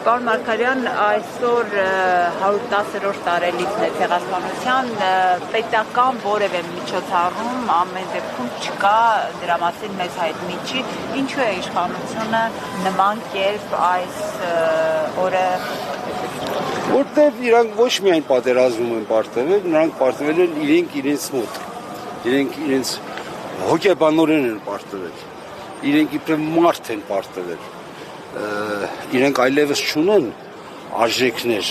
Պարոն Մարգարյան, այսօր 110-րդ տարելիցն է ցեղասպանության, պետական որևէ միջոցառում ամեն դեպքում չկա, դրա մասին մեզ հայտնի չի, ինչու է իշխանությունը նման կերպ այս օրը Որտեւ իրանք ոչ միայն պատերազմում են պարտվել, նրանք պարտվել են իրենց մոտ, իրենց հոգեբանորեն են պարտվել, իրենք իբրև մարդ են պարտվել, իրենք այլևս չունեն արժեքներ,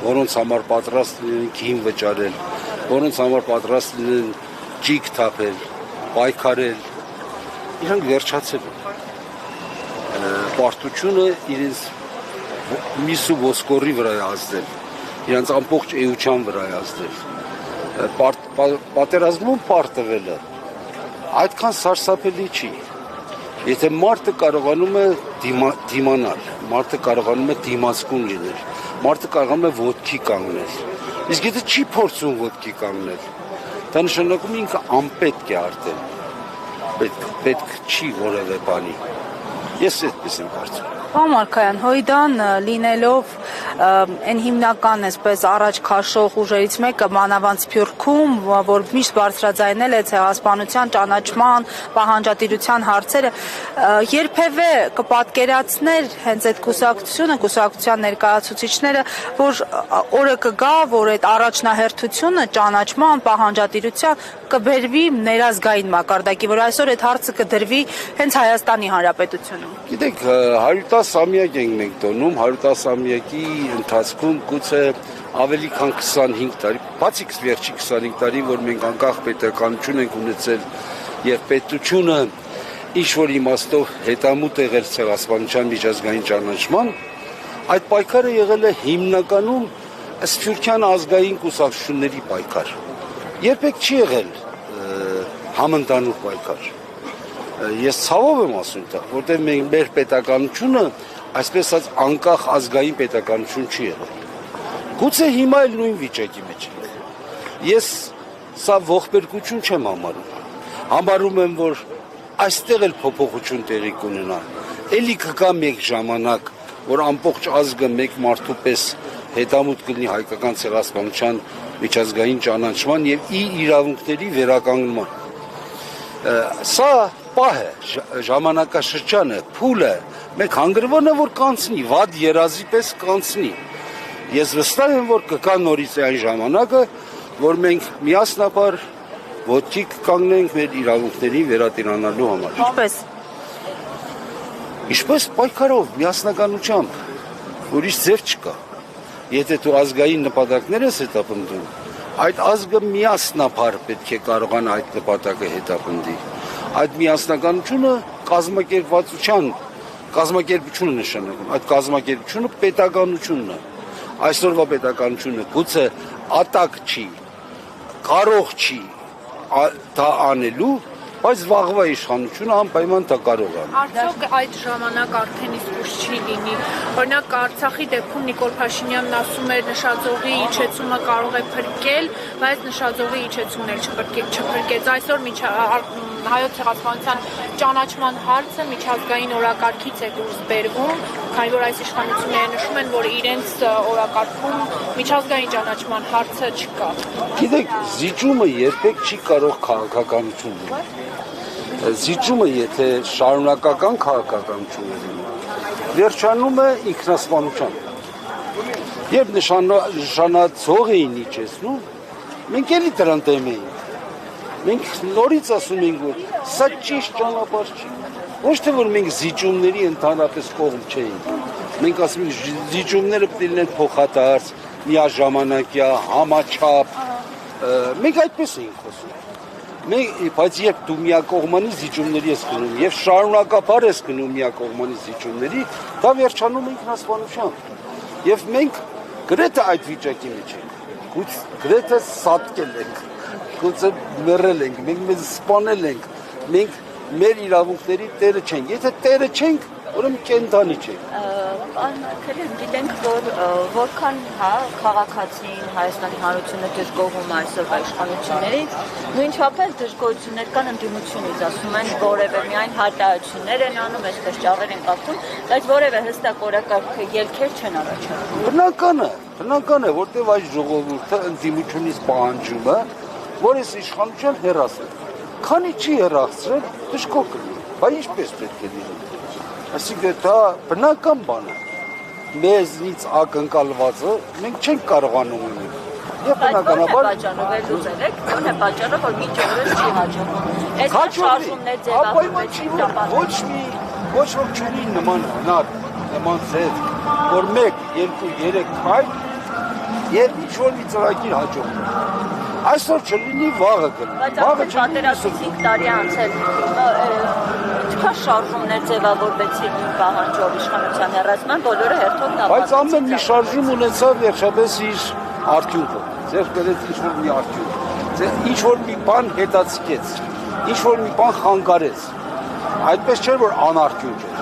որոնց համար պատրաստ լինեն գին վճարել, որոնց համար պատրաստ լինեն ճիգ թափել, պայքարել, իրանք վերջացել են, պարտությունը իրենց միսու ոսկորի վրա է ազդել, իրանց ամբողջ էության վրա է ազդել, պատերազմում պարտվելը այդքան սարսափելի չի, եթե մարդը կարողանում է դիմանալ, մարդը կարողանում է դիմացկուն լինել, մարդը կարողանում է ոտքի կանգնել, իսկ եթե չի փորձում ոտքի կանգնել, դա նշանակում է ինքը անպետք է արդեն, պետք չի որևէ բանի, ես այդպես եմ կարծում։ Պարոն Մարգարյան, Հույդան լինելով այն հիմնական այսպես առաջ քաշող ուժերից մեկը մանավանդ Սփյուռքում, որ միշտ բարձրաձայնել է ցեղասպանության ճանաչման, պահանջատիրության հարցերը, երբևէ կպատկերացներ հենց այդ կուսակցության ներկայացուցիչները, որ օրը կգա, որ այդ առաջնահերթությունը ճանաչման, պահանջատիրության կբերվի ներազգային մակարդակի, որ այսօր այդ հարցը կդրվի հենց Հայաստանի Հանրապետությունում։ Գիտեք, 110-ամյակ ենք մենք տոնում, 110-ամյակի ընթացքում գուցե ավելի քան 25 տարի, բացի վերջի 25 տարի, որ մենք անկախ պետականություն ենք ունեցել եւ պետությունը ինչ-որ իմաստով հետամուտ եղել ցեղասպանության միջազգային ճանաչման, այդ պայքարը եղել է հիմնականում սփյուռքյան ազգային կուսակցությունների պայքար։ Երբեք չի եղել համընդհանուր պայքար։ Ես ցավով եմ ասում դա, որտեղ մեր պետականությունը այսպես ասած անկախ ազգային պետականություն չի եղել։ Գուցե հիմա էլ նույն վիճակի մեջ ենք։ Ես սա ողբերգություն չեմ համարում։ Համարում եմ, որ այստեղ էլ փոփոխություն տեղի կունենա։ Էլի կգա մեկ ժամանակ, որ ամբողջ ազգը մեկ մարդու պես հետամուտ կլինի հայկական ցեղասպանության միջազգային ճանաչման եւ իրավունքների վերականգնման։ Սա պահ է, ժամանակաշրջան է, փուլ է, մեկ հանգրվան է, որ կանցնի, վատ երազի պես կանցնի։ Ես վստահ եմ, որ կգա նորից այն ժամանակը, որ մենք միասնաբար ոտքի կանգնենք մեր իրավունքների վերատիրանալու համար։ Ինչպես։ Ինչպես պայքարով, միասնականությամբ, ուրիշ ձև չկա։ Եթե դու ազգային նպատակներ ես հետապնդում, այդ ազգը միասնաբար պետք է կարողանա այդ նպատակը հետապնդի։ Այդ միասնականությունը կազմակերպությունը նշանակում, այդ կազմակերպությունը պետականությունն է։ Այսօրվա պետականությունը գուցե ատակ չի, կարող չի դա անելու, բայց վաղվա իշխանությունը անպայման դա կարող է։ Արդյոք այդ ժամանակ արդեն իսկ ուշ չի լինի։ Օրինակ Արցախի դեպքում Նիկոլ Փաշինյանն ասում էր նշաձողի իջեցումը կարող է փրկել, բայց նշաձողի իջեցումն էլ չփրկեց։ Այսօր հայոց ցեղասպանության ճանաչման հարցը միջազգային օրակարգից է դուրս բերվում, քանի որ այս իշխանությունները նշում են, որ իրենց օրակարգում միջազգային ճանաչման հարցը չկա։ Գիտեք, զիջումը երբեք չի կարող քաղաքականություն լինել։ Զիջումը, եթե շարունակական քաղաքականություն է լինում, վերջանում է ինքնասպանությամբ։ Երբ նշանածող էին իջեցնում, մենք էլի դրան դեմ էինք։ Մենք նորից ասում ենք, որ սա ճիշտ ճանապարհ չի։ Ոչ թե որ մենք զիջումների ընդհանրապես կողմ չէինք։ Մենք ասում ենք զիջումները պետք է լինեն փոխադարձ, միաժամանակյա, համաչափ։ Մենք այդպես էինք խոսում։ Բայց երբ դու միակողմանի զիջումների ես գնում եւ շարունակաբար ես գնում միակողմանի զիջումների, դա վերջանում է ինքնասպանությամբ։ Եվ մենք գրեթե այդ վիճակի մեջ ենք։ Գրեթե սատկել ենք։ Գուցե մեռել ենք, մենք մեզ սպանել ենք, մենք մեր իրավունքների տերը չենք։ Եթե տերը չենք, ուրեմն կենթանի չէ։ Անքրին գիտենք, որ որքան քաղաքացին Հայաստանի Հանրությունը դժգոհում այսօրվա իշխանություններից, նույն չափել դժգոհություններ կան ընդդիմությունից, ասում են որևէ միայն հարտահայտություններ են անում, այսպես ճառեր են կապում, բայց որևէ հստակ օրակարգ ելքեր չեն առաջարկում։ Բնական է, որտեղ այս ժողովուրդը ընդդիմությունից պահանջում է, որ այս իշխանության հեռացնել։ Քանի չի հեռացրել, դժգոհ կլինի, բայց ինչպես պետք է լինի։ Այսինքն դա բնական բան է։ Մեզնից ակնկալվածը մենք չենք կարողանում ունել։ Եվ բնականաբար վերլուծել եք, ո՞րն է պատճառը, որ մինչ օրս չի հաջողվում։ Այս շարժումներ ձևավորվեցին, ոչ ոք չունի նման հնար, նման ձև, որ 1, 2, 3 քայլ եւ ինչ-որ մի ծրագիր հաջողվում։ Այսօր չլինի, վաղը կլինի։ Վաղը պատերազմից 5 տարի անցել, ինչքան շարժումներ ձևավորվեցին պահանջով իշխանության հեռացման, բոլորը հերթով նավազեցին։ Բայց ամեն մի շարժում ունեցավ վերջապես իր արդյունքը, ձեր բերեց ինչ-որ մի արդյունք, ինչ-որ մի բան հետաձգեց, ինչ-որ մի բան խանգարեց, այդպես չէր, որ անարդյունք էր,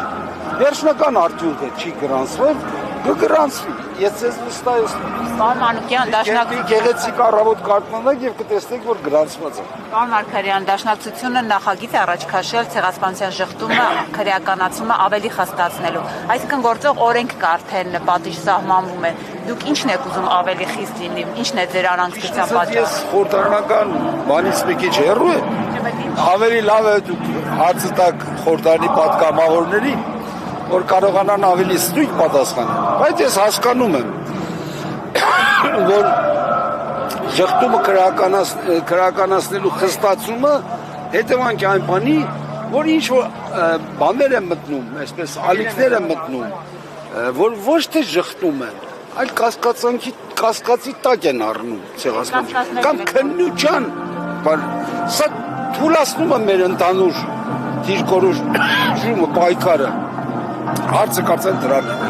վերջնական արդյունքը չի գրանցվել, կգրանցվի, ես ձեզ վստահեցնում եմ։ Պարոն Մանուկյան, դաշնակցությունը գեղեցիկ առավոտ կարգմանակ եւ կտեսնեք, որ գրանցված է։ Պարոն Մարգարյան, դաշնակցությունը նախագիծ է առաջ քաշել ցեղասպանության շղթումը, քրեականացումը ավելի խստացնելու։ Այսինքն գործող օրենք կա արդեն պատիժ սահմանվում է։ Դուք ի՞նչն եք ուզում ավելի խիստ լինի, ի՞նչն է ձեր առանցքության պատճառը։ Ես խորհրդարանական բանից մի քիչ հեռու եմ։ Ավելի լավ է դուք հարցը տաք խորհրդարանի պատգամավորներին, որ կարողանան ավելի ստույգ պատասխանել։ Բայց ես հասկանում եմ, որ շղթումը քրեականացնելու խստացումը հետևանք է այն բանի, որ ինչ որ բաներ են մտնում, այսպես ալիքներ են մտնում, որ ոչ թե շղթում են, այլ կասկածի տակ են առնում ցեղասպանություն կամ քննության, սա թուլացնում է մեր ընդհանուր դիրքորոշումը, պայքարը, հարցը կարծեմ դրան է։